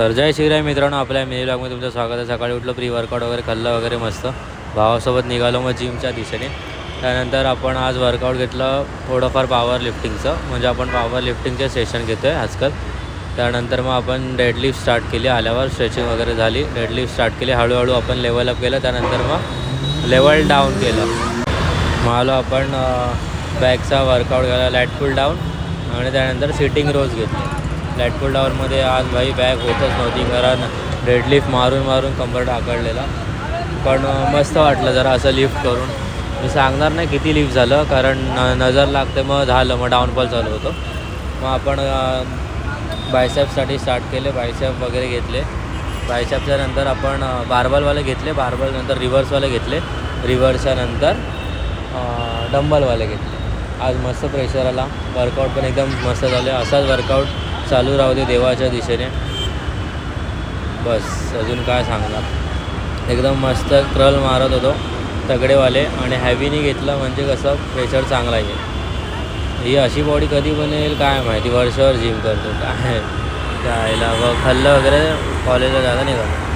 तर जय श्रीराम मित्रांनो, आपल्या मिनी ब्लॉगमध्ये तुमचं स्वागत आहे. सकाळी उठलं, प्री वर्कआउट वगैरे खाल्लं वगैरे मस्त. भावासोबत निघालो मग जिमच्या दिशेने. त्यानंतर आपण आज वर्कआउट घेतलं थोडंफार पॉवर लिफ्टिंगचं, म्हणजे आपण पॉवर लिफ्टिंगचे सेशन घेतो आहे आजकाल. त्यानंतर मग आपण डेडलिफ्ट स्टार्ट केली. आल्यावर स्ट्रेचिंग वगैरे झाली, डेडलिफ्ट स्टार्ट केली. हळूहळू आपण लेवल अप केलं, त्यानंतर मग लेवल डाऊन केलं. मग आलो आपण बॅकचा वर्कआउट घ्यायला, लॅट पुल डाऊन आणि त्यानंतर सिटिंग रोज घेतली. लॅट पुल डाऊनमध्ये आज भाई बॅक होतच नव्हती, कारण डेडलिफ्ट मारून मारून कंबर आकडलेला. पण मस्त वाटलं जरा असं लिफ्ट करून. मी सांगणार नाही किती लिफ्ट झालं, कारण नजर लागते मग झालं, मग डाऊनफॉल चालू होतो. मग आपण बायसेपसाठी स्टार्ट केले, बायसेप वगैरे घेतले. बायसेपच्या नंतर आपण बार्बलवाले घेतले, बार्बल नंतर रिव्हर्सवाले घेतले, रिव्हर्सच्या नंतर डंबलवाले घेतले. आज मस्त प्रेशर आला, वर्कआउट पण एकदम मस्त झाले. असाच वर्कआउट चालू राहू दे देवाच्या दिशेने. बस अजून काय सांगणार. एकदम मस्त क्रल मारत होतो तगडेवाले, आणि हॅवीनी घेतलं म्हणजे कसं प्रेशर चांगला येईल. ही अशी बॉडी कधी बनेल काय माहिती, वर्षभर जिम करतो काय. जायला व खाल्लं वगैरे कॉलेजला जाता नाही का.